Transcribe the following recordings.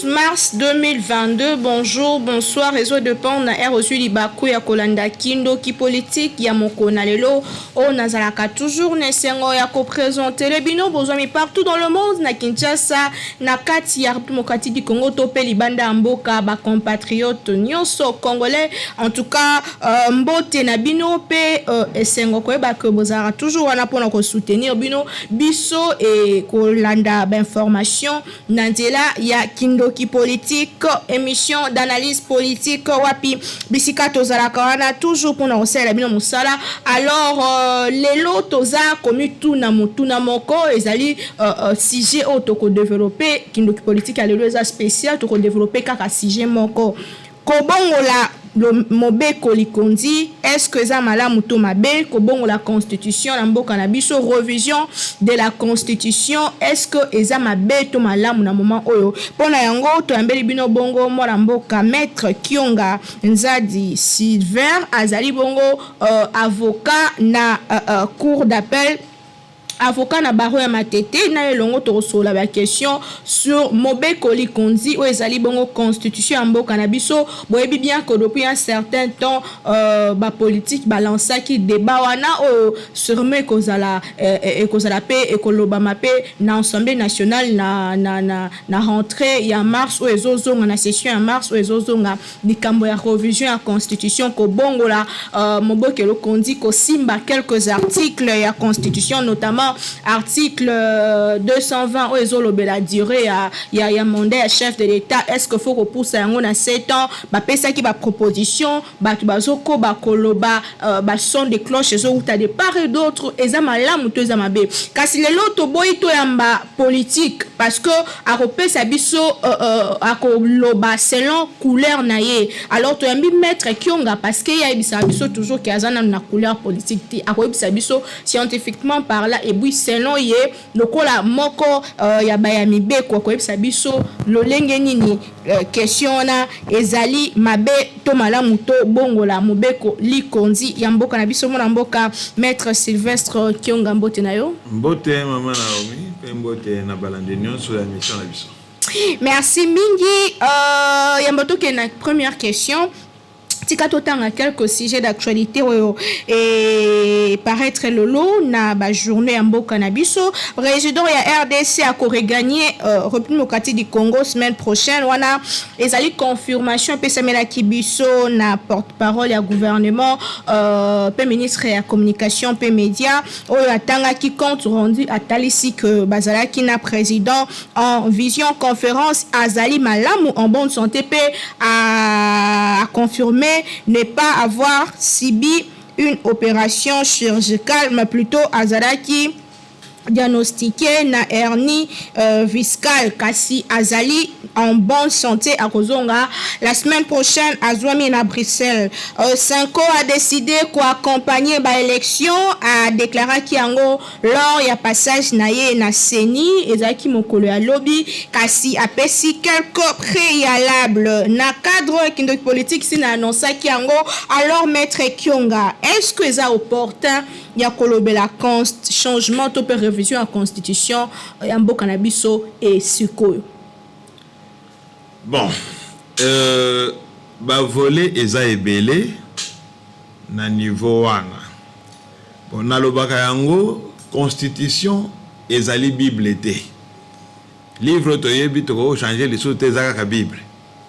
12 mars 2022, bonjour, bonsoir, réseau de pont na reçu Libaku ya Kolanda Kindo ki politique ya Mokona lelo o nazalaka toujours nesengo ya ko présenter les bino bozwami partout dans le monde na Kinshasa na kati ya République du Congo to pe libanda mboka ba compatriotes nyonso congolais en tout cas mbote na bino pe esengo ko ba ke bozara toujours wana pona ko soutenir bino biso et Kolanda ba information nandela ya Kindoki politique, émission d'analyse politique, wapi bisika tozalaka wana toujours pour nous la bino musala. Alors lelo toza komi tuna mutuna moko ezali sujet auto développer Kindoki politique alelo eza spécial to développer kaka sujet moko kobongola le mobeko likondi est-ce que za malamu to mabe kobongo la constitution na mboka na biso révision de la constitution est-ce que eza mabe to malamu na moment oyo pona yango to ambeli bino bongo mora mboka maître Kionga Nzadi Silver azali bongo avocat na cour d'appel avocat na baro ya matete na elongo to sola ba question sur mobeko likondi o ezali bongo constitution ya mboka na biso boyebi bien que depuis un certain temps ba politique balança ki débat wana o sûrement kozala pe ekoloba mape na assemblée nationale na rentrée ya mars o ezozonga na session ya mars o ezozonga likambo ya révision ya constitution ko bongola mobeko likondi ko simba quelques articles ya constitution notamment article 220 où ezolobe la durée ya mandat ya chef de l'état est-ce que faut repousser yango na 7 ans ba pesa ki ba proposition ba bazoko ba koloba ba son de cloche ezo uta de part et d'autre eza malamu to eza mabe kasi lelo to boyi to yamba politique parce que a repesa biso akoloba selon couleur na ye alors to yambi maître Kionga parce que ya bisa biso toujours ki azana na couleur politique ti akobisa biso scientifiquement par là et puis selon ye lokola moko ya bayami be ko koyebisa biso lolenge nini question na ezali mabe to malamu to bongola mobeko likondi ya mboka na biso mona mboka maître Sylvestre Kionga mbote na yo mbote mama Naomi pe mbote na balande nyonso ya mission na biso. Merci mingi ya mboto ke na première question tika totanga quelques sujets d'actualité et paraître lolo na ba journée ya mboka na biso président ya RDC a ko regagner République démocratique du Congo semaine prochaine wana ezali confirmation pe samela kibiso na porte-parole ya gouvernement pe ministre ya communication pe média oyo atanga ki compte rendu atalisi que bazalaki na président en vision conférence azali malamu en bonne santé pe a confirmé ne pas avoir subi une opération chirurgicale, mais plutôt Azaraki diagnostiqué na hernie viscale kasi azali en bonne santé à Kozonga. La semaine prochaine Azwami na Bruxelles. Sanko a décidé d'accompagner ba élection a déclaré kiango lors ya passage na ye na Seni ezaki mokolo ya lobby kasi apesi quelques préalables na cadre kindoki politique si na annonça kiango alors maître Kionga est-ce que ça opportun ya kolobela changement to révision à constitution ya mboka na biso et sikoyo bon ba volé eza ebele na niveau wana bon nalobaka yango constitution ezali bible te livre to yebi to ko changer les choses ezaka ka bible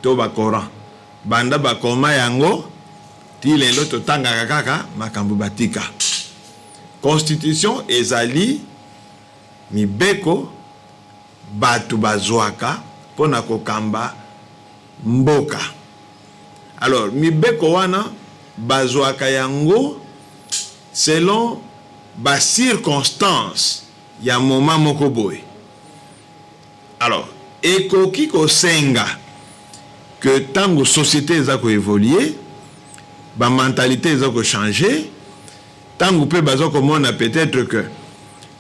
to ba coran banda ba koma yango ti lelo to tanga kaka makambo batika constitution ezali mibeko batu bazwaka pona kokamba mboka alors mibeko wana bazwaka yango selon ba circonstance ya moment moko boy alors ekoki kosenga que tango société eza ko évoluer ba mentalité eza ko changer tango pe bazo komona peut-être que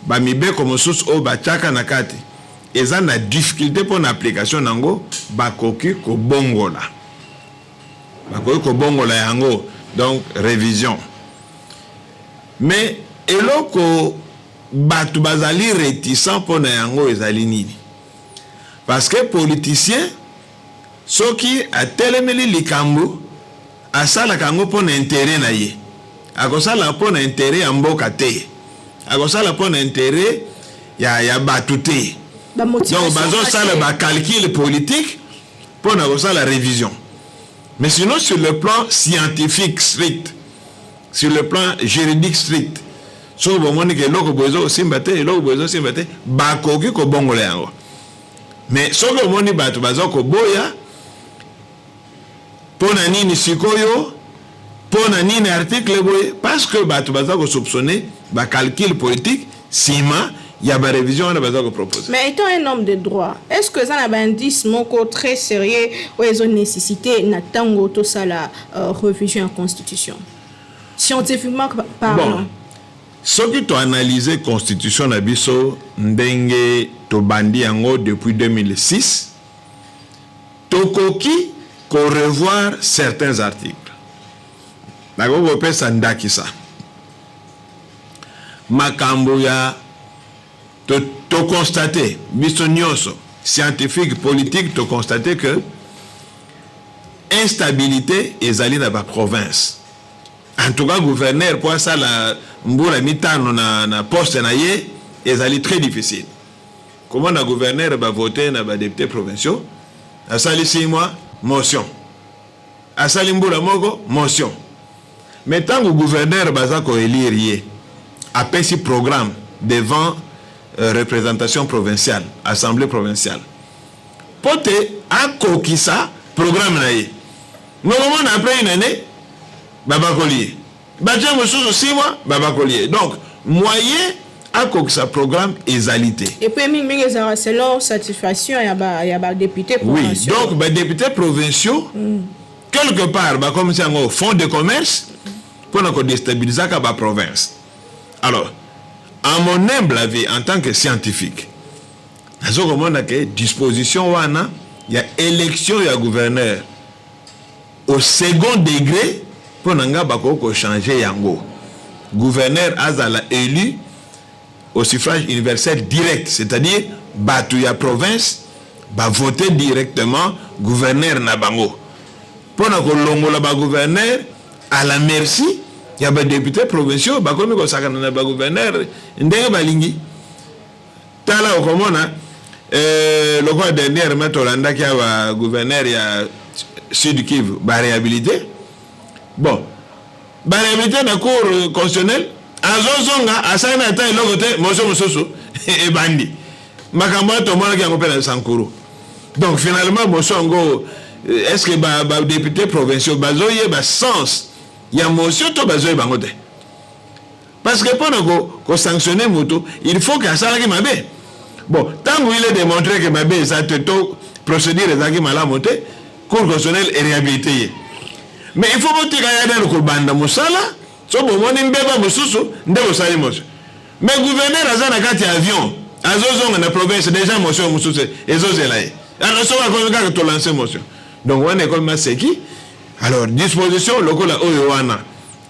ba mibeko mosusu o bachaka na kati eza na difficulté pour l'application nango bakoki ko bongola yango donc révision mais eloko batu bazali réticent pour na yango ezali nini parce que politicien soki atelemeli likambo asalaka yango mpona intérêt na ye akosala mpona intérêt ya mboka te akosala mpona intérêt ya bato te donc bazosala bacalcul politique mpona kosala révision. Mais sinon sur le plan scientifique strict, sur le plan juridique strict, so bomoni ke loko bozo simba te loko bozo simba te bakoki ko bongola yango. Mais soki omoni bato bazoko boya pona nini sikoyo pona nini article boye parce que bato bazako soupçonner ba calcul politique sima ya ba révision na bazako proposer. Mais étant un homme de droit, est-ce que ça n'a pas un indice moko très sérieux ou ils ont nécessité na tango to sala révision en constitution scientifiquement parlant? Bon. Soki to analyser constitution na biso ndenge to bandi yango depuis 2006 tokoki ko revoir certains articles. Nako pesa ndakisa makambo ya to constater biso nyonso scientifique politique to constater que instabilité ezali na ba province. En tout cas gouverneur pour ça la mbula mitano na poste na ye ezali très difficile. Comment na gouverneur va voter na ba députés provinciaux asali 6 mois motion asali mbula moko motion. Mais tant que gouverneur baza ko élire a pesi programme devant représentation provinciale, assemblée provinciale. Pote a kokisa programme na ye. Normalement après une année baba collier. Badja mosusu 6 mois baba collier. Donc moyen a kokisa programme ezalité. Et puis mingi ezara selon satisfaction ya ba député provinciaux. Oui, donc ba députés provinciaux quelque part ba comme ça au fond de commerce pour ne déstabiliser la province. Alors, à mon humble avis, en tant que scientifique, il y a disposition, il y a élection, il y a gouverneur. Au second degré, pour nous changer yango. Gouverneur azala élu au suffrage universel direct, c'est-à-dire batu ya province, va voter directement gouverneur na bango. Pour nous la gouverneur à la merci, il y a des députés provinciaux, comme il y a des gouverneurs, ndenge balingi. Tala okomona, le quoi dernier matin Hollanda qui a gouverneur ya Sud Kivu, ba réhabilité. Bon, ba réhabilité na cour constitutionnel, azozonga asana ata ilokote moso e bandi. Makambo to mona ki ngopela sankuru. Donc finalement mosongo est-ce que ba député provinciaux bazoye ba sens il y a motion to bazoye bangote parce que pour sanctionner moto il faut que ça qui mabe bon tant qu'il est démontré que mabe ça te procédure ezaki malamu monter cour constitutionnelle est réhabilité mais il faut que tu ailles dans le banda musala so bomoni mbeba mususu ndeko sali motion mais gouverneur azana kati avion azozonga na province déjà motion mususu ezozelaye alors so va comme to lancer motion donc on est comme c'est qui. Alors, disposition, lokola oyoana,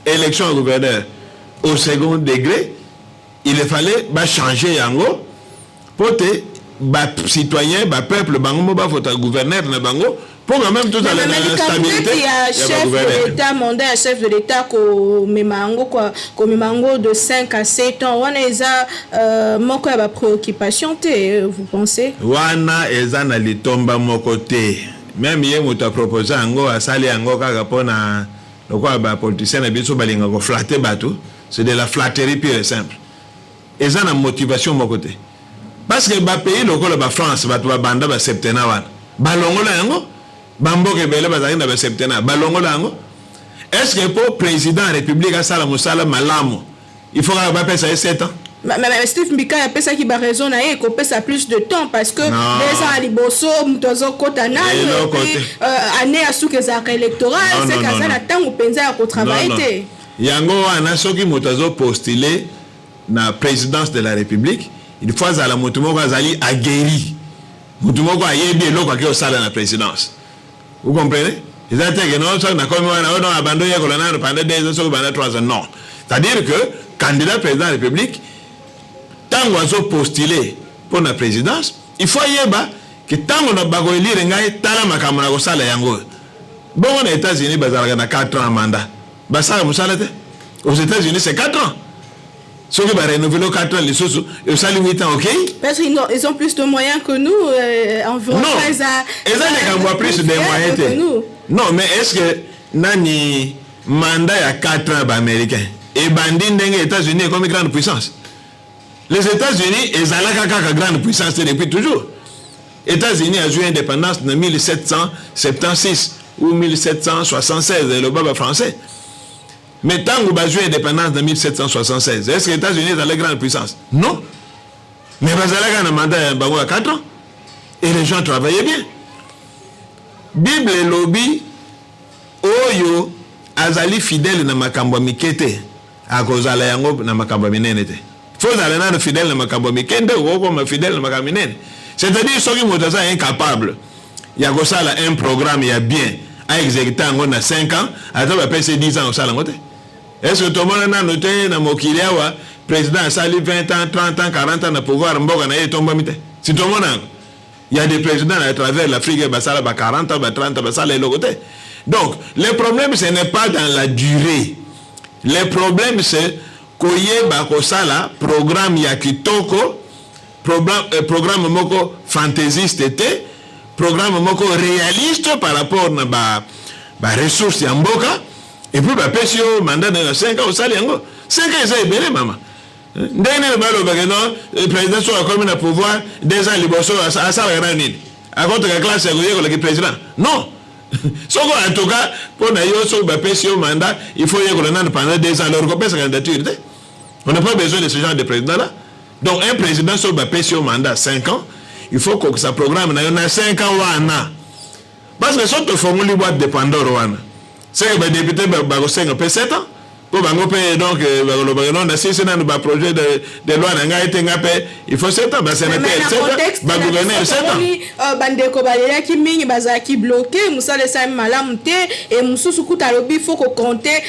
élection au gouverneur au second degré, il fallait changer yango pour que les citoyens, le peuple, le gouverneur, pour quand même tout à la stabilité. Il y a chef de l'État, mandat chef de l'État, de 5 à 7 ans. On a moko ya préoccupation, vous pensez? Wana eza na litomba moko te. Même hier, je t'ai proposé à saler un gars le politicien a bientôt balinga ko flatter bateau. C'est de la flatterie pure et simple. Et ça a une motivation de mon côté. Parce que le pays, la France, va banda ba septena wan. Balongola yango, bambo ke bele bazali na ba septena. Balongola yango. Est-ce que pour président de la République a sala musala malamu, il faut que ba ça 7 ans? Mais Steve Mbika a fait ça qui a raison à ça plus de temps parce que les gens liboso mutozo kota na année à sous que ça électoral c'est que ça na temps penza à travailler. Yango ana soki mutozo postuler na présidence de la République, il faut à la mutumoko azali aguerri. Mutumoko ayebi eloko ke osala na présidence. Vous comprenez? Ils ont dit que non, ça n'a comme on a abandonné pendant 2 ans, pendant 3 ans. Non. C'est-à-dire que candidat président de la République tant qu'on a postulé pour la présidence, il faut y avoir que tant na bako élire ngai tala makambo na kosala yango. Bon, aux États-Unis, bazalaka na 4 ans mandat. Basala musala te. Aux États-Unis, c'est 4 ans. Ceux qui vont renouveler 4 ans, les choses, ils sont 8 ans, ok? Parce qu'ils ont plus de moyens que nous, environ 13 ans. Ils ont plus de moyens que nous. Non, mais est-ce que nani mandat à 4 ans américain et bandit les États-Unis comme une grande puissance? Les États-Unis, ils ont une grande puissance depuis toujours. Les États-Unis ont joué l'indépendance en 1776 ou 1776, le baba français. Mais tant que vous avez joué l'indépendance en 1776, est-ce que les États-Unis sont la grande puissance? Non. Mais vous avez un mandat à 4 ans. Et les gens travaillaient bien. Bible et lobby, oyo, azali fidèle na makambo mikete, a cause ala yango na makambo minene te. Faut aller na fidèle na makambo mikende, ou comme fidèle na makambo minene. C'est-à-dire, ceux qui sont incapables, il y a un programme, il y a bien, à exécuter en 5 ans, à passer 10 ans au salon. Est-ce que tout le monde a noté dans mon Kiliawa, président a sali 20 ans, 30 ans, 40 ans, de pouvoir, si tout le monde a. Il y a des présidents à travers l'Afrique, il y a 40 ans, 30 ans, il y a côté. Donc, le problème, ce n'est pas dans la durée. Le problème, c'est qu'il y a un programme Yakitoko, programme moko fantaisiste était, programme moko réaliste par rapport à ressources yamboka, et puis pécio mandat de 5 ans au saliango. 5 ans, c'est bien, maman. Le président soit comme un pouvoir, 2 ans, il bosse à ça, à contre la classe, le président. Non. En tout cas, pour le mandat, il faut y avoir pendant 2 ans, leur sa candidature. On n'a pas besoin de ce genre de président-là. Donc, un président sur le mandat 5 ans, il faut que ça programme, il y a 5 ans. Parce que si on formule boîte de Pandore, c'est que les députés ont 7 ans. Pour donc, si c'est un projet de loi, il faut 7 ans. C'est un contexte. Qui bloqué, et il faut compter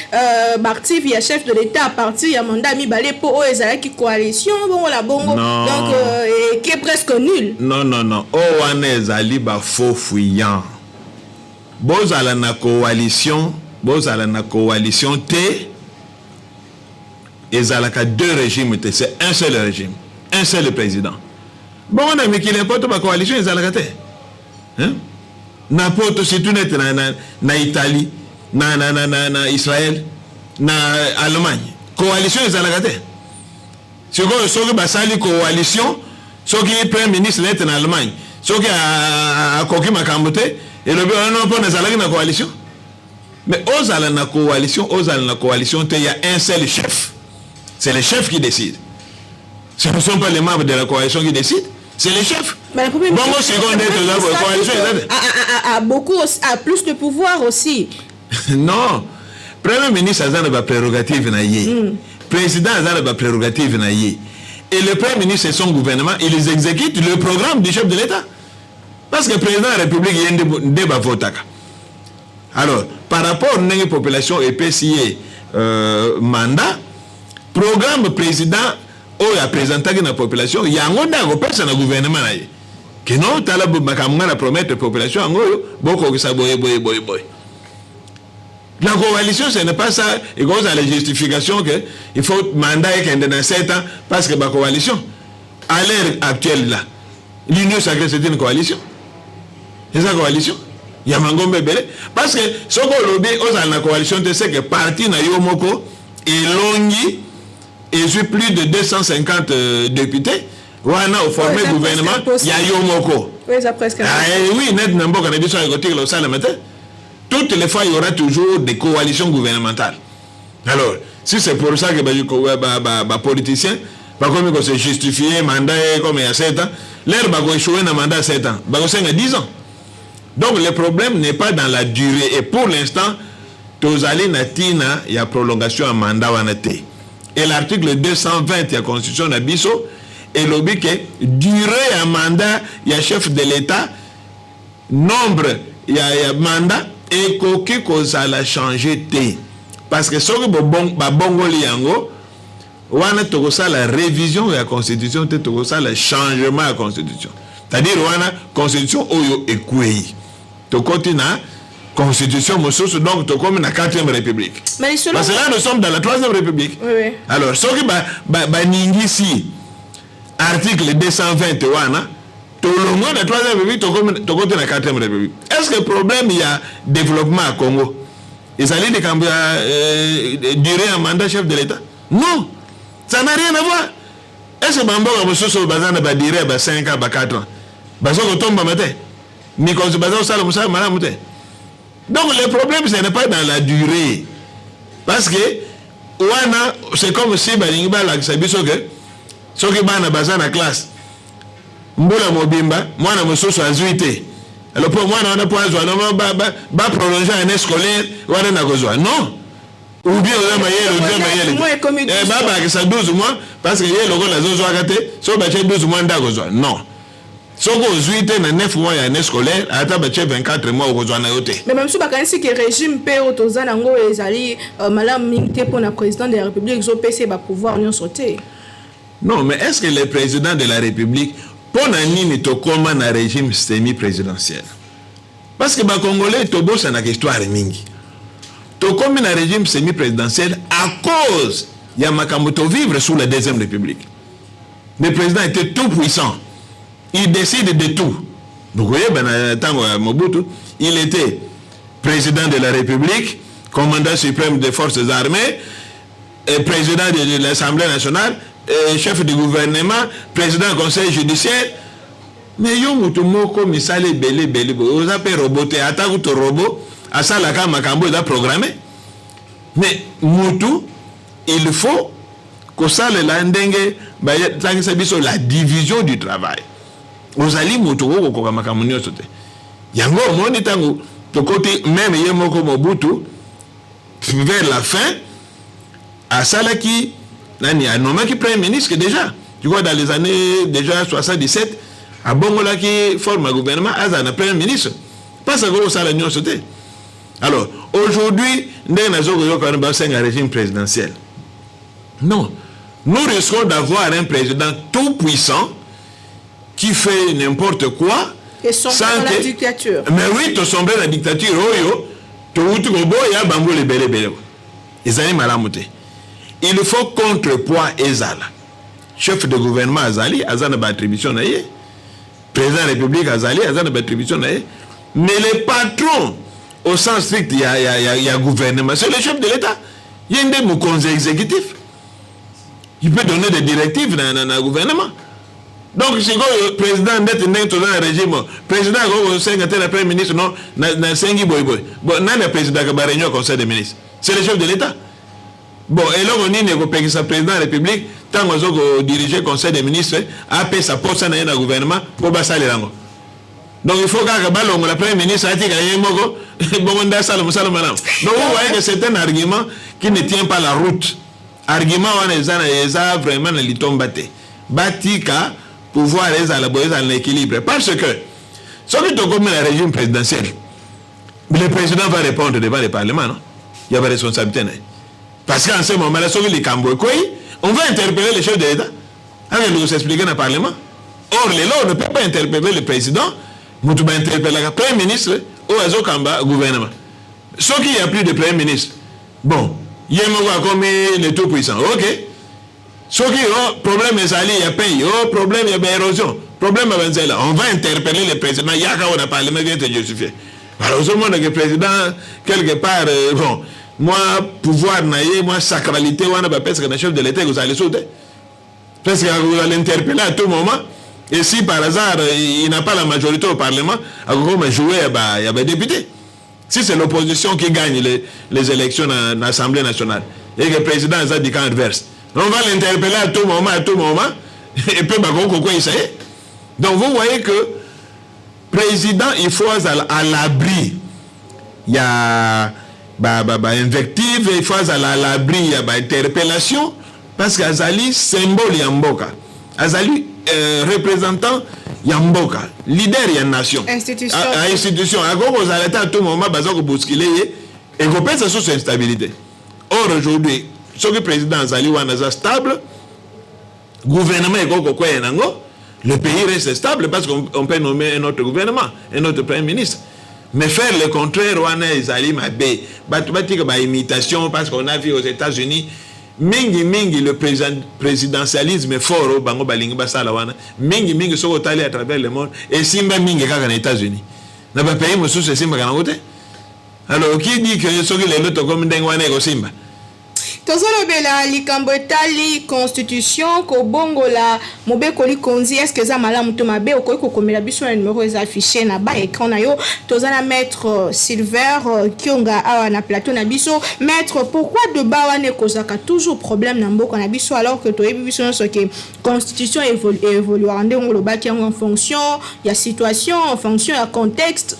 via chef de l'État à partir de mandat pour qui coalition, donc qui est presque nul. Non. Oh, on est allé faux fouillant. Vous allez na coalition, et ça a 2 régimes, c'est un seul régime, un seul président. Bon, on a mis qu'il n'importe ma coalition, ils ont n'importe si tout n'est na Italie, na Israël, na Allemagne. Coalition, ils ont raté. Si vous avez une coalition, ceux qui est premier ministre n'est en Allemagne, ceux qui a coquille ma camboté, et le bureau non pas dans la coalition. Mais aux allons la coalition, il y a un seul chef. C'est le chef qui décide. Ce ne sont pas les membres de la coalition qui décident, c'est les chefs. A plus de pouvoir aussi. Non. Premier ministre a une prérogative. Président a une prérogative. Et le Premier ministre et son gouvernement, ils exécutent le programme du chef de l'État. Parce que le président de la République, il y a un débat vote. Alors, par rapport à la population et PCA mandat, programme président ou la présentation de la population, il y a un personne dans le gouvernement que non, tu as la promettre la population, beaucoup que ça boy. La coalition, ce n'est pas ça. Et cause à la justification qu'il faut mandat et qu'il y a 7 ans parce que la coalition, à l'ère actuelle, là, l'Union sacrée, c'est une coalition. C'est ça, coalition. Il y a Mangombe Belé. Parce que ce qu'on lobby dans la coalition, c'est que parti na Yomoko et Longi, et j'ai plus de 250 députés. On a formé le gouvernement, il y a Yomoko. Oui, ça presque. Oui, net n'importe quoi, toutes les fois, il y aura toujours des coalitions gouvernementales. Alors, si c'est pour ça que les politiciens, comme ils se justifient, mandat comme il y a 7 ans, l'air va échouer dans mandat 7 ans, il y a 10 ans. Donc, le problème n'est pas dans la durée. Et pour l'instant, il y a prolongation à mandat. Et l'article 220 de la Constitution de Bisso est l'objet que durée à mandat, il y a chef de l'État, nombre, il y a mandat, et qu'aucun cause à la changer. Parce que ce que bongo liango, on a la révision de la Constitution, on a le changement de la Constitution. c'est-à-dire wana constitution oyo ekweyi tokoti na constitution mosusu donc tokomi na 4e république. Mais parce que là nous sommes dans la 3e république. Oui. Alors soki ba ningisi article 220 wana tolongo na 3e république tokoti na 4e république. Est-ce que le problème il y a développement à Congo? Ils allaient de durer un mandat chef de l'État? Non, ça n'a rien à voir. Est-ce que Bamboga Moussoso Bazana va durer 5 ans, 4 ans? Bazoko tombe matin. Nikos Bazao Salam Moussa Malamute. Donc le problème ce n'est pas dans la durée. Parce que c'est comme si Balingba la Sabiso que Soki Bana Bazana classe. Mboula Mobimba, moi na Moussoso Azuité. Alors pour moi, on n'a pas besoin prolonger un scolaire, non. Ou bien ça 12 mois, parce que y a le la zone zoagate, so 12 mois d'agozwa. Non. So go 8 na 9 mois un scolaire, ata 24 mois au na yote. Mais même si bakanisi que régime pe otozana ngo ezali malam mingte pour le président de la République zo PC ba pouvoir nous sauter. Non, mais est-ce que le président de la République pour nini tokoma na régime semi-présidentiel? Parce que les Congolais tobosa na histoire mingi. Tokoma na régime semi-présidentiel à cause ya makamoto vivre sous la 2e République. Le président était tout puissant. Il décide de tout. Vous voyez, Mobutu, il était président de la République, commandant suprême des forces armées, président de l'Assemblée nationale, chef du gouvernement, président du conseil judiciaire. Mais yo mutu moko misale belé vous avez roboté attaque to robot à ça la kama kambo est programmé. Mais mutu il faut que ça le landenge ba tangisa biso la division du travail. Ozali mutu woko ko kama kamunyo sote. Yango moni tangu to côté même ye moko Mobutu vers la fin à Salaki nani a nommé qui premier ministre déjà. Tu vois dans les années déjà 77 à Bongola qui forme un gouvernement, Azana premier ministre. Pas ça que ça l'union sauté. Alors, aujourd'hui, nous avons un régime présidentiel. Non. Nous risquons d'avoir un président tout puissant qui fait n'importe quoi. Et sombrer dans la dictature. Mais oui, tu sombrer dans la dictature. Il faut contrepoids Ezala. Chef de gouvernement Azali, Azana ba attribution na ye. Président de la République Azali, Azana ba attribution na ye. Mais les patrons, au sens strict, il y a gouvernement. C'est le chef de l'État. Il y a un conseil exécutif. Il peut donner des directives dans le gouvernement. Donc, si le président n'est dans un régime, le président est le premier ministre, non, c'est Boy. Bon, non, le président qui a réuni au conseil des ministres. C'est le chef de l'État. Bon, et là, on dit que le président de la République, tant qu'on dirige le conseil des ministres, a payé sa poste dans le gouvernement pour passer les langues. Donc, il faut que le premier ministre a dit qu'il y a un mot, donc vous voyez que c'est un argument qui ne tient pas la route. Argument, on est vraiment le tombaté. Batika, pouvoir élaborer l'équilibre. Parce que, si on est comme le régime présidentiel, le président va répondre devant le Parlement, non? Il y a pas de responsabilité. Parce qu'en ce moment-là, on va interpeller le chef de l'État. Alors, nous expliquer dans le Parlement. Or, les lois, on ne peut pas interpeller le président, mais on va interpeller le Premier ministre ou le gouvernement. Sauf qu'il n'y a plus de Premier ministre. Bon, il y a comme le tout puissant. Ok. Sauf qu'il y a problème, il y a pays. Problème, il y a érosion. Problème, on va interpeller le président. Il y a un Parlement qui est justifié. Alors, ce moment, le président, quelque part, bon. Moi, pouvoir naïe, moi, sacralité, on a parce que le chef de l'État, vous allez sauter. Parce que vous allez interpeller à tout moment. Et si par hasard, il n'a pas la majorité au Parlement, vous va jouer, il y a des députés. Si c'est l'opposition qui gagne les élections dans l'Assemblée nationale, et que le président a dit camp adverse, on va l'interpeller à tout moment, et puis, il sait. Donc, vous voyez que président, il faut à l'abri. Il y a invective, il faut à l'abri, il y a interpellation, parce qu'Azali, symbole Yamboka. Azali, représentant Yamboka, leader de la nation. Institution. Institution. À quoi vous arrêtez à tout moment, parce que vous bousculez, et vous pensez sur cette instabilité. Or, aujourd'hui, ce que le président Azali Wanaza stable, gouvernement est quoi, le pays reste stable parce qu'on peut nommer un autre gouvernement, un autre premier ministre. Mais faire le contraire, on a Isalim Abbé, imitation, parce qu'on a vu aux États-Unis, mingi le présidentialisme est fort au Bango Balingi Basala wana, mingi so otali à travers le monde, et simba mingi kaka aux États-Unis. N'a pas payé monsieur c'est simba kana côté. Alors qui dit que ce qui les autres comme ndengwana ego simba? Tozolobela likambo etali constitution ko bongo la mobeko li konzi est-ce que za malamu to mabe okoki kokomela biso na numéro eza affiché na ba écran na yo tozana maître Silver Kionga awa na plateau na biso maître pourquoi de ba wane kozaka toujours problème na mboko na biso alors que toyebi biso no que constitution évolue ndenge lo baki en fonction ya situation en fonction ya contexte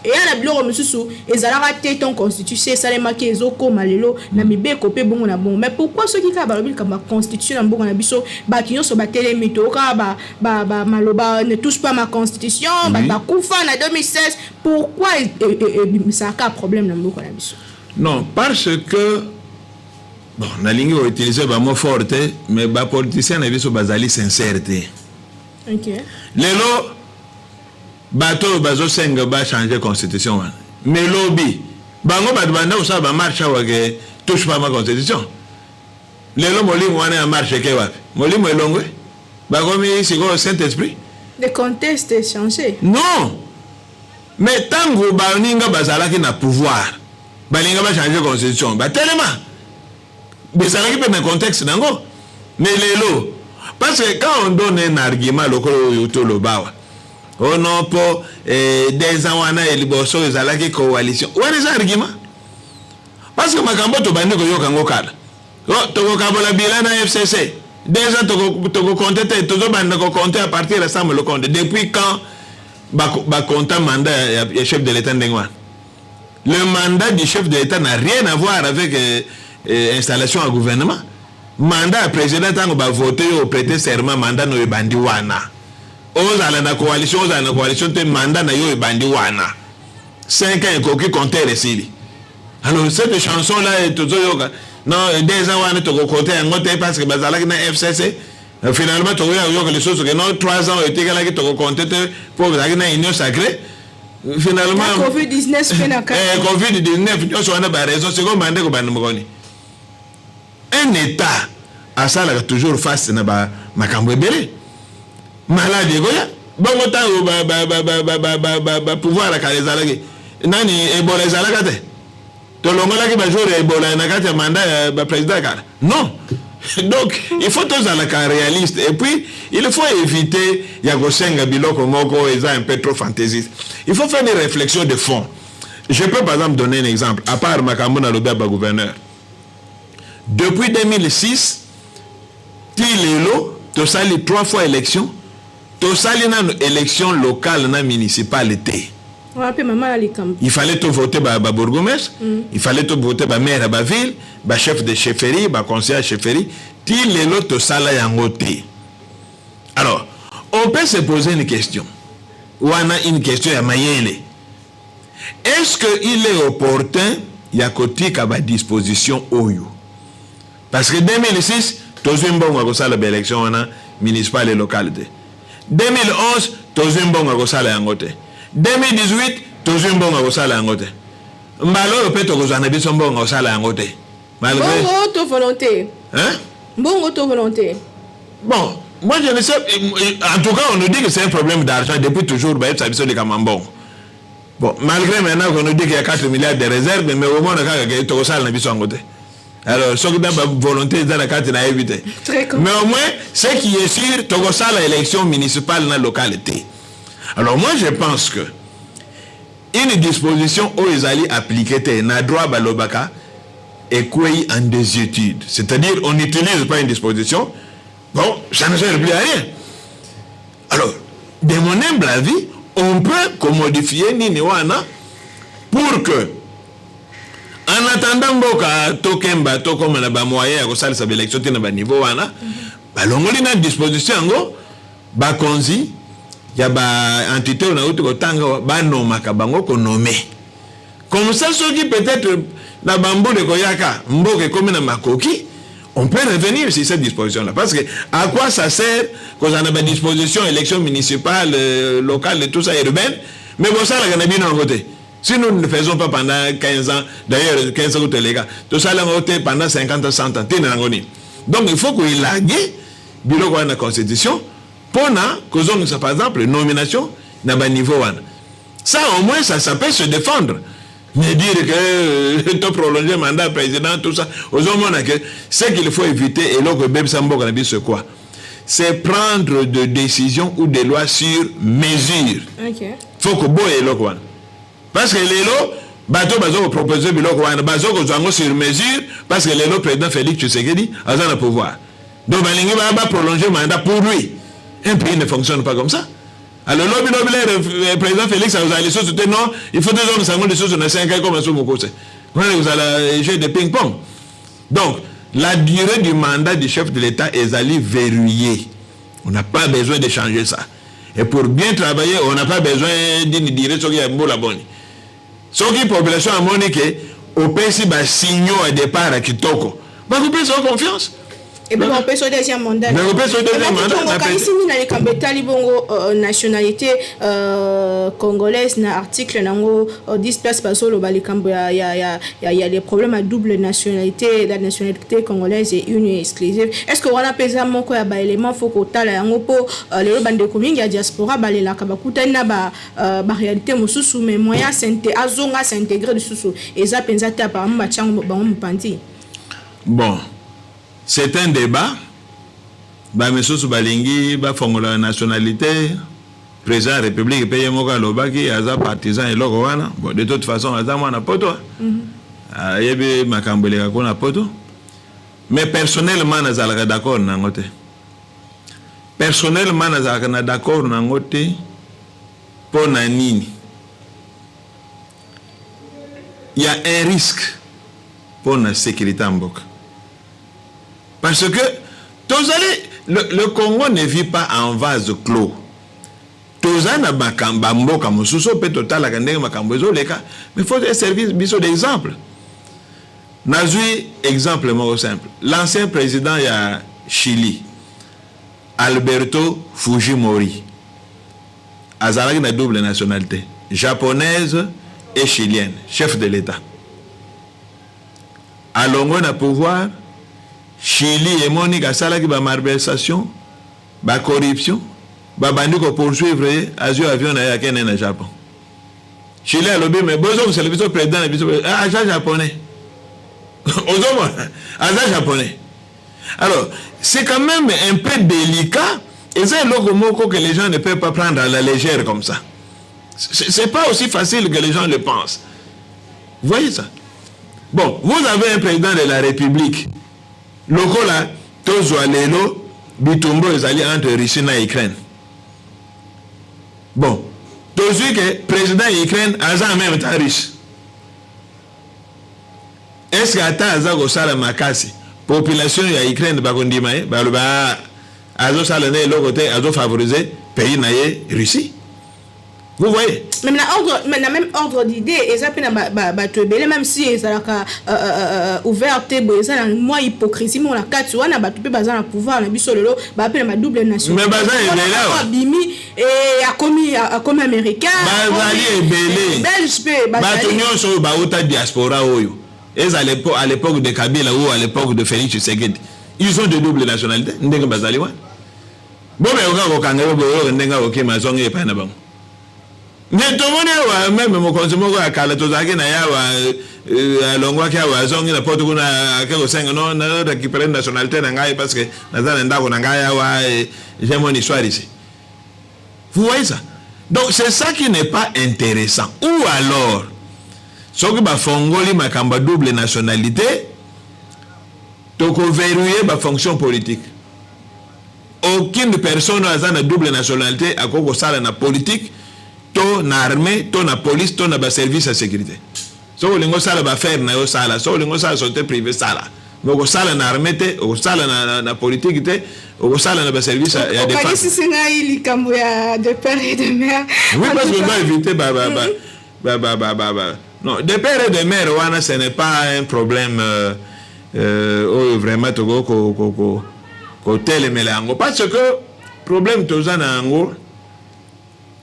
et na biloko mususu ezalaka te ton constitution salemaki ezokoma lelo na mibeko pe bongo na bon mais pourquoi ceux qui ka balobi ka constitution na mbongo na biso ba kinyoso ba telemito ka ba maloba ne touche pas ma constitution ba kufa na 2016 pourquoi ça a problème na mbongo na biso? Non, parce que bon na lingi va utiliser ba mot forte mais ba politicien na biso bazali sincérité. OK. Lelo bato bazo senga ba changer constitution wana. Mais lobby bango ba banda usa ba marche wage touche pas ma constitution. Lelo molimo wana ya marche ke wapi? Molimo elongwe? Ba komi siko Saint-Esprit? Le contexte est changé. Non. Mais tango ba ninga bazalaki na pouvoir. Ba ninga ba changer constitution. Ba tellement. Bazalaki pe na contexte nango. Mais lelo parce que quand on donne un argument lokolo yutolo bawa. Oh non po des ans wana eliboso ezalaki coalition. What is argument? Parce que makambo to bandi ko yoka ngokala. Oh to kabola bilana FCC. Déjà to compter to bandi ko compter à partir de ça me le compte. Depuis quand ba compter mandat ya chef de l'État ndengwa. Le mandat du chef de l'État n'a rien à voir avec installation au gouvernement. Mandat président tango ba voter au prêter serment mandat no bandi wana. Ozala na coalition te mandat na yo bandi wana. 5 ans ko ki compter resili. Alors cette chanson là est tout yoga. Non, des ans on est au côté en côté parce que bazalaki na FCC finalement to yoga les choses que non 3 ans était là qui to compter pour bazalaki na union sacrée. Finalement Covid-19 fait na Covid-19 nous on a ba raison c'est comme mandé ko ban mokoni. Un état a ça là toujours face na ba makambo ebele. Maladie goya bongo tango ba pouvoir la kalezalaki. Nani ebola ezalaka te. Non. Donc, il faut tous être réaliste. Et puis, il faut éviter Yagosenga Biloko Moko et un peu trop fantaisiste. Il faut faire des réflexions de fond. Je peux par exemple donner un exemple. À part Makambouna Lobeba gouverneur. Depuis 2006, Tilelo, tu sali 3 fois élection. Tu sali une élection locale, na municipalité. Il fallait tout voter par bourgmestre, il fallait tout voter par maire de la ville, par chef de chefferie, par conseiller de chefferie, tout les autres salaires en côté. Alors, on peut se poser une question. Ou on a une question à Mayele. Est-ce qu'il est opportun, il y a côté qui a à disposition au you? Parce que 2006, tout le monde a eu l'élection municipale et locale. 2011, tout le monde a eu en côté. 2018 toujours bon au sala ngote mbalo pe to kozana biso mbongo au sala ngote malgré bon auto volonté bon auto volonté bon moi je ne sais en tout cas on nous dit que c'est un problème d'argent depuis toujours ba ça biso de kamambon bon malgré maintenant qu'on nous dit qu'il y a 4 milliards de réserves mais au moins que to sala biso ngote alors ce qui n'a pas volonté dans la carte n'a évité mais au moins ce qui est sûr to sala élection municipale dans localité. Alors moi je pense que une disposition où ils allaient appliquer na droit balobaka est quoi en des études. C'est-à-dire on n'utilise pas une disposition, bon, ça ne sert plus à rien. Alors, de mon humble avis, on peut modifier Niniwana pour que en attendant boka tokemba tokoma na ba moyen ya kosala sa élection te na ba niveau wana balongoli na disposition ngo ba konzi ya ba entité on a eu kotanga ba nomaka bango ko nommer comme ça ceux qui peut-être na bambo de koyaka mboke comme na makoki on peut revenir sur cette disposition-là. Parce que à quoi ça sert qu'on a des dispositions, élections municipales, locales, et tout ça, urbaines, mais bon, ça, on a bien voté. Si nous ne le faisons pas pendant 15 ans, d'ailleurs, 15 ans, les gars, tout ça, on a voté pendant 50 ans, 100 ans. Donc, il faut qu'il y ait bureau de la Constitution pour que, par exemple, nomination dans le niveau 1. Ça, au moins, ça peut se défendre. Mais dire que tu prolonger le mandat président, tout ça, ce qu'il faut éviter, et là que Beb Sambo c'est quoi? C'est prendre des décisions ou des lois sur mesure. Il faut que Bo est là. Parce que les lois, bateau proposer sur mesure, parce que les lois président Félix Tshisekedi a le pouvoir. Donc, il va prolonger le mandat pour lui. Un pays ne fonctionne pas comme ça. Alors, le président Félix a dit non, il faut 2 ans de sangon de choses, on a 5 ans comme ça, vous allez jouer de ping-pong. Donc, la durée du mandat du chef de l'État est allée verrouillée. On n'a pas besoin de changer ça. Et pour bien travailler, on n'a pas besoin d'une durée sur la bonne. Ce qui est la population a montré au pays, signaux à départ à Kitoko. Vous pouvez avoir confiance. Et bien, on peut sur deuxième mandat. Mais on peut sur deuxième mandat. Ici, nous avons la nationalité congolaise, dans l'article 10 places parce que il y a des problèmes à double nationalité. La nationalité congolaise est une exclusive. Est-ce que on a pesé mon quoi à élément faut qu'on t'a la pour les bandes communes, il y a diaspora, les la kabakuta na réalité mususu mais moyen azonga s'intégrer de susu. Et ça pensate apparemment ba chango ba mpanti. Bon. C'est un débat. Monsieur Soubalingi, la nationalité, président de la République, pays Moka Lobaki, Aza partisan et Logowana. Bon, de toute façon, Aza Mwana Poto. Yebe Makambele Kakona Poto. Mais personnellement, Nazalaka d'accord Nangote. Personnellement, Nazalaka d'accord Nangote pour Nanini. Il y a un risque pour la sécurité en Boka. Parce que le Congo ne vit pas en vase clos. Tozana bakamba mboka mususo pe total la kandenge makambezo leka. Mais il faut servir biso d'exemple. Nazui exemple simple. L'ancien président y a Chili, Alberto Fujimori, azalaki na double nationalité, japonaise et chilienne, chef de l'État. Alongo na pouvoir. Chili et Monique a salaki ba malversation, ba corruption, ba bandi ko poursuivre azio avion na ya kene na Japon. Chili a lobby mais bozo c'est le vice-président agent japonais. Ozomo agent japonais. Alors, c'est quand même un peu délicat et c'est un logo moko que les gens ne peuvent pas prendre à la légère comme ça. C'est pas aussi facile que les gens le pensent. Vous voyez ça? Bon, vous avez un président de la République. Lokola, Tozo Lelo, Bitumbo est allé entre Russie et Ukraine. Bon, Tozo que le président de l'Ukraine a en même temps russe. Est-ce que Ata Sala Makasi, population de l'Ukraine, Bakondimae, Baluba, Azo Salane, l'autre Azo favorisé, pays naïe, Russie. Vous voyez? Même ordre d'idée, et ça peut même si ça a ouvert, ça a moins hypocrisie, mais on a 4 ans, on a besoin de pouvoir, on a besoin de ma double nationalité. Mais Bazan est là. Bimi et a commis américain. Bazali est belé. Belge, Batonio sur Baouta diaspora Oyo. Et à l'époque de Kabila ou à l'époque de Félix Tshisekedi, ils ont de double nationalité. Ndenge Bazali wa. Bon, mais on va au Ndenge au Kémazong et Panabang. Mais tout le monde, même mon consommation à Kalatozaki, à Longwa, qui a zongi, la porte qu'on a quelques non, récupérer une nationalité d'Angaï parce que Nazarenda ou Nangaya, j'ai mon histoire ici. Vous voyez ça? Donc c'est ça qui n'est pas intéressant. Ou alors, ce que va fongoli ma kamba double nationalité, donc on verrouille ma fonction politique. Aucune personne n'a une double nationalité à cause de la politique. To na armée, to na police, to na ba service de sécurité. So o lingo sala ba faire na yo sala, so o lingo sala santé privé sala. Mais o sala na armée te, o sala na politique te, o sala na ba service ya défense. Pas si c'est na ili kambo ya de père et de mère. Oui, parce qu'on doit éviter Non, de père et de mère wana ce n'est pas un problème vraiment ko telemela yango parce que problème toza na yango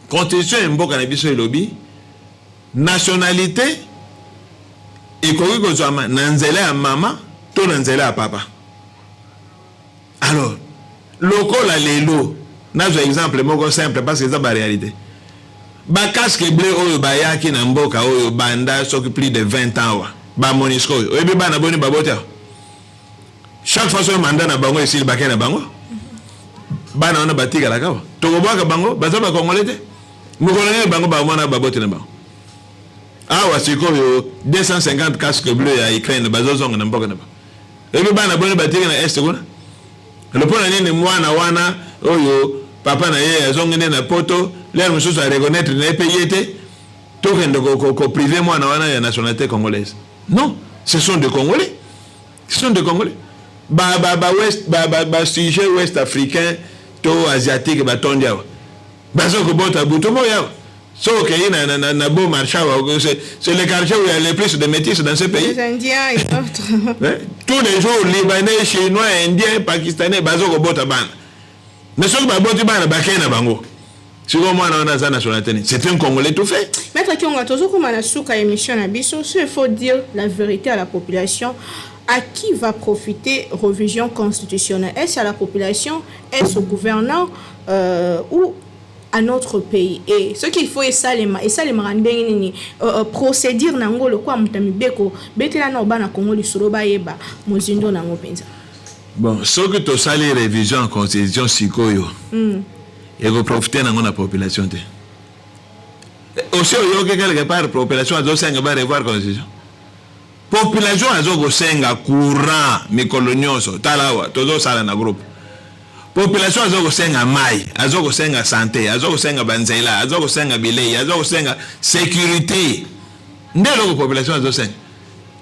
constitution ya mboka na biso elobi nationalité ekoki kozwama na nzela ya mama to na nzela ya papa. Alors lokola lelo nazwa exemple moko simple parce que eza ba réalité ba casque bleu oyo bayaki na mboka oyo banda soki plus de 20 ans wa ba monisco oyo oyebi bana boni babota chaque fois so mandat na bango esili bakay na bango bana wana batika la kawa tokobwaka bango baza ba congolais te mokolo bango ba mona babote na bango awa sikoyo 250 casque bleu ya Ukraine bazozonga na mboka na ba oyebi bana boni batika na est kuna le pona nini mwana wana oyo papa na ye azongene na poto l'air mususu a reconnaître na payete tokende ko privé mwana wana ya nationalité congolaise. Non, ce sont des Congolais. Ce sont des Congolais. Sujet ouest africain to asiatique ba tondia. Bazo ko bota butomo ya. So que na beau marché c'est le quartier où il y a le plus de métis dans ce pays. Les Indiens et autres. Tous les jours Libanais, Chinois, Indiens, Pakistanais bazo ko bota ban. Mais ce que ba boti ban ba kena bango. C'est un Congolais tout fait. Maître Kionga, toujours comme on souka émission à Bisso, il faut dire la vérité à la population. À qui va profiter révision constitutionnelle? Est-ce à la population? Est-ce au gouvernant ou à notre pays? Et ce qu'il faut, et ça les marandés procédure nango le quoi mutami beko betela na obana Congo li soroba yeba mozindo nango penza. Bon, ce que tu as les révision en constitution sikoyo. Et vous profitez dans la population. Aussi, il y a quelque part, la population a besoin de revoir la constitution. La population a besoin de courant, mes coloniaux, talawa, tout ça dans le groupe. La population a besoin de maille, a besoin de santé, a besoin de banzela, a besoin de billet, a besoin de sécurité. N'est la population a besoin.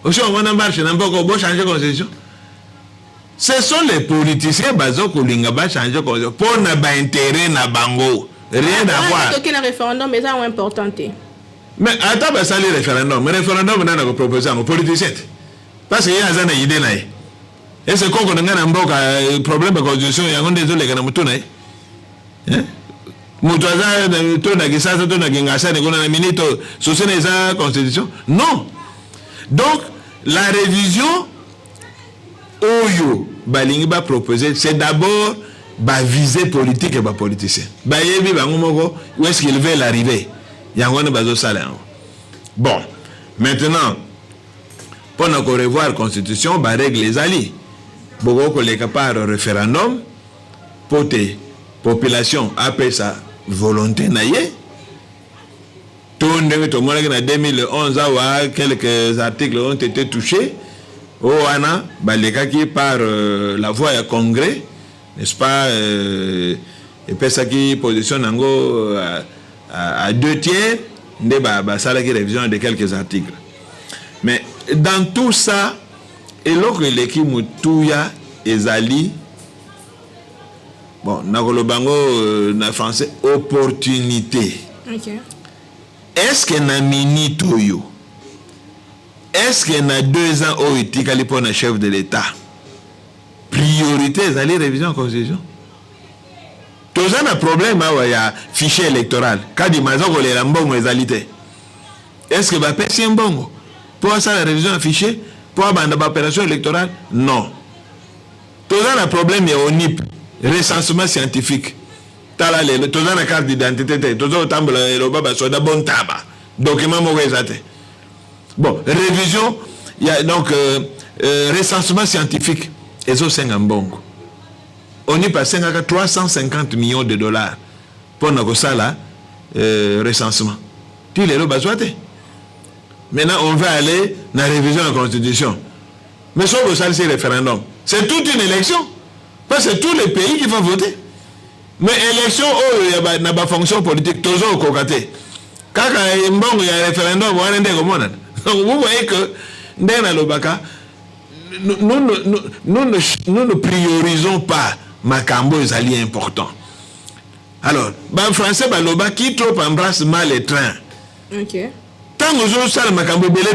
Aussi, on va marcher, on va changer la constitution. Ce sont les politiciens qui ont changé pour intérêt na bango. Rien à voir. Il y a un référendum, mais c'est important. Mais attends, ça le référendum. Le référendum, on a proposé aux politiciens. Parce qu'il y a une idée. Et c'est qu'on a un problème de constitution, il y a un désolé que nous avons tourné. Non. Donc, la révision Oyo balingi ba proposer c'est d'abord ba visée politique et ba politicien. Ba yebi ba ngomoko où est-ce qu'il veut l'arriver. Yangone bazo sala. Bon, maintenant pour nous revoir la constitution, ba règle les alliés. Boko ko leka par référendum pour te population après sa volonté naie. Tout le monde en 2011 quelques articles ont été touchés. Oh Anna, balekaki par la voie du Congrès, n'est-ce pas? Et puis ça qui positionne en à 2 tiers de ça la révision de quelques articles. Mais dans tout ça, et lorsque l'équipe Moutouya et Zali, bon, nakolo bango na français opportunité. Okay. Est-ce que na mini toyo? Est-ce qu'il y a 2 ans où il y a un chef de l'État? Priorité, c'est aller réviser la constitution. Tout ça, un problème, il y a un fichier électoral. Quand il y a un bon est-ce que va passer un bon? Pour ça, la révision du fichier, pour avoir une opération électorale? Non. Tout ça, un problème, il y a un NIP, recensement scientifique. Tout ça, la carte d'identité, tout ça, il y a un bon tabac. Document, bon, révision, il y a donc recensement scientifique. Et ça, c'est un bon. On y passe à 350 millions de dollars pour nous ça là, recensement. Tu les besoin. Maintenant, on va aller dans la révision de la Constitution. Mais ça, c'est le référendum. C'est toute une élection. Parce que c'est tous les pays qui vont voter. Mais l'élection, il n'y a pas de fonction politique. Toujours au cocaté. Quand il y a un référendum, on va aller comment. Donc vous voyez que nous ne priorisons pas Makambo et alliés importants. Alors, en français, qui trop embrasse mal les trains. Ok. tant que je sale makambo belé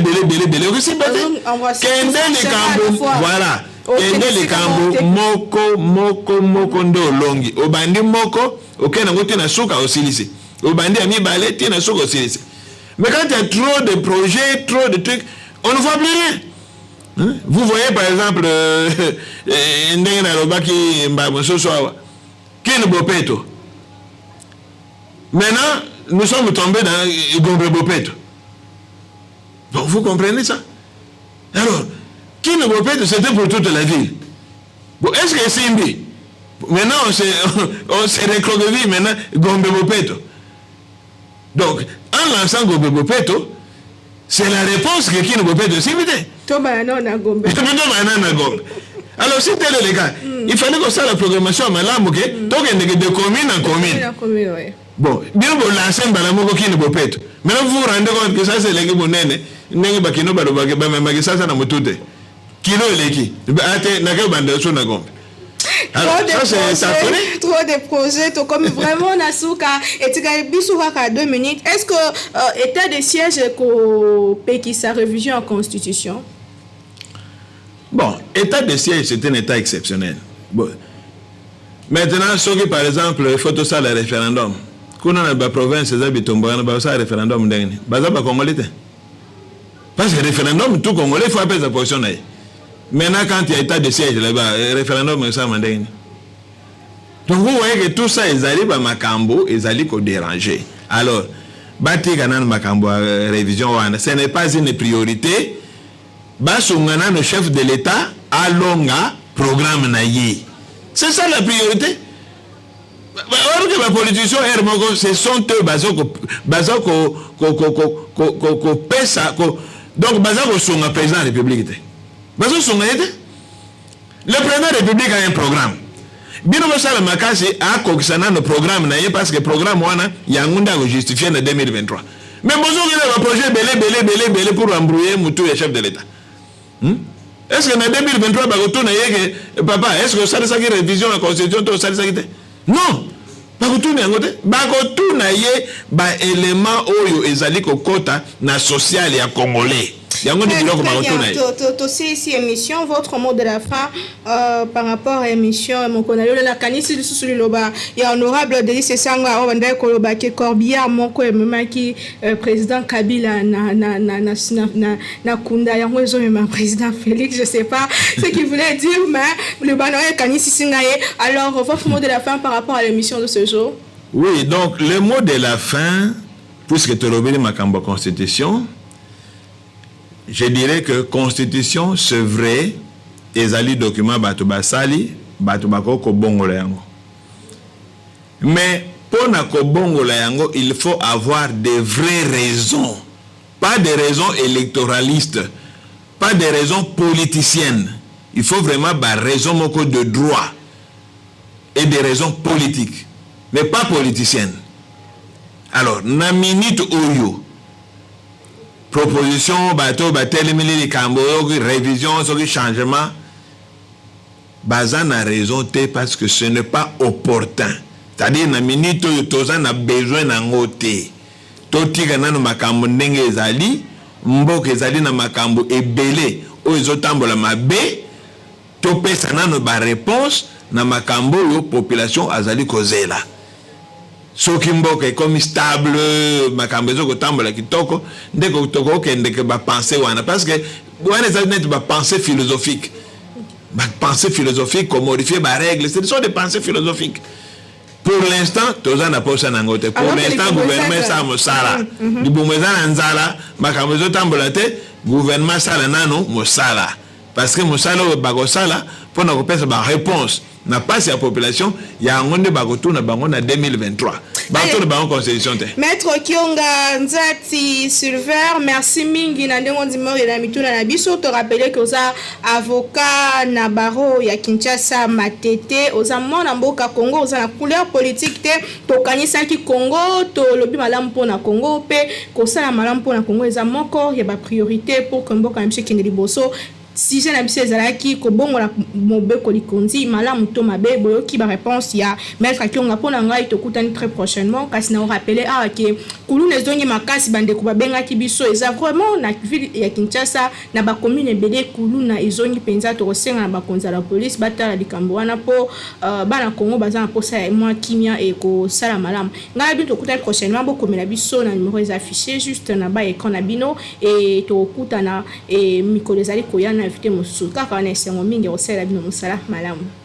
aussi kende le kambo voilà kende le kambo moko ndo longi obandi moko okena ngote na suka osilisi obandi ami baleti na suka osilisi. Mais quand il y a trop de projets, trop de trucs, on ne voit plus rien. Hein? Vous voyez par exemple maintenant nous sommes tombés dans Gombe Bopeto. Donc vous comprenez ça? Alors, qui ne Bopeto, c'était pour toute la ville. Bon, est-ce que c'est Simbi? Maintenant on s'est recroquevillé maintenant Gombe Bopeto. Donc, en lançant Gombe Bopeto, c'est la réponse que qui ne Bopeto Simbi. Alors, si tel est le cas, il fallait que ça la programmation mais là, de commune en commune. Bon, bien vous lancez un balamoko qui ne Bopeto. Maintenant, vous vous rendez compte que ça, c'est l'équipe monnaie. N'est pas qu'il n'y a ça, ça n'a pas tout. Kilo et l'équipe. N'a qu'à bander sur la gomme. Trop de projets, comme vraiment Nasuka et Tigabisouaka 2 minutes. Est-ce que état de siège qui sa révision en constitution? Bon, état de siège c'est un état exceptionnel. Bon. Maintenant, ce qui par exemple, il faut tout ça le référendum. Quand on a la province, c'est un référendum dernier. Bazaba Congolais. Parce que le référendum, tout Congolais, il faut appeler sa position. Maintenant, quand il y a état de siège là-bas, le référendum, ça m'a dit. Donc, vous voyez que tout ça, ils arrivent à Makambo, ils arrivent à déranger. Alors, Bati Ganan Makambo, révision, ce n'est pas une priorité. Basungana, le chef de l'État, a longa programme naïe. C'est ça la priorité. Or que les politiciens, ce sont eux, donc, Bazako sont un président de la République. Le président de la République a un programme. Bien que ça, le Makasi a coxana le programme, parce que le programme, il y a un monde à justifier en 2023. Mais bonjour, il y a un projet belé pour embrouiller Moutou et chef de l'État. Est-ce que en 2023, papa, est-ce que ça a une révision de la Constitution? Non! Bakotouna ye ba élément oyo ezali kokota na social ya congolais. Aussi émission, votre mot de la fin par rapport à l'émission, mon connaît la canisse sur le loba. Il y a honorable Délice Sanga, on va Koloba qui Corbia, mon qui président Kabila na Kunda, ya président Félix, je sais pas ce qu'il voulait dire, mais le banoé canisse Singaye. Alors votre mot de la fin par rapport à l'émission de ce jour? Oui, donc le mot de la fin, puisque tu as ma constitution. Je dirais que constitution c'est vrai ezali document bato basali bato bakoko bongola yango. Mais pour na ko bongola yango il faut avoir des vraies raisons, pas des raisons électoralistes, pas des raisons politiciennes. Il faut vraiment des raisons de droit et des raisons politiques, mais pas politiciennes. Alors na minute oyo proposition, bateau, les cambo, révision, changement. Bazan a raison parce que ce n'est pas opportun. C'est-à-dire, na minute où Tozan a besoin d'un côté. Toti ganano makambo ndenge ezali, mbok ezali na makambo ebele, o ezotambo la mabe, topé sanano ba réponse na makambo yo population azali kozela. Soki mboka comme stable makambezo ko tambola kitoko ndeko toko kende ke ba penser wana parce que wana ça net ba pensée philosophique comme modifier ba règle, ce sont des pensées philosophiques. Pour l'instant tozana na posa nangote pour l'instant gouvernement ça mosala du bomezana nzala makambezo tambola te gouvernement sala nano mosala parce que mosala ba ko sala pour na ko pesa ba réponse n'a pas la population, il y a un monde bagotou na bango na 2023. Bagotou na bango constitution te. Maître Kionga Nzati Silver, merci mingi na ndengo ndimo ya mituna na biso te rappeler que oza avocat na baro ya Kinshasa Matete, oza mona mboka Congo, oza na couleur politique te to kanisa ki Congo to lobi malamu pona Congo pe ko sala malamu pona Congo eza moko ya ba priorité pour que mboka mshi kindi liboso. sujet na biso ezalaki kobongola mobeko likonzi malamu to mabe boyoki ba réponse ya maître Kionga pona ngai tokutani très prochainement kasi na rappeler ke kuluna ezongi makasi bandeko babengaki biso eza vraiment na ville ya Kinshasa na ba commune ebele kuluna ezongi penza to kosenga na bakonza la police batala likambo wana po bana Congo baza na posa ya mwa kimia e ko sala malamu ngai bi tokutani prochainement bokomela biso na numéro est affiché juste na ba écran na bino et tokutana e mikolo ezali koyana invité mosusu kaka na esengo mingi osala bino mosala malamu.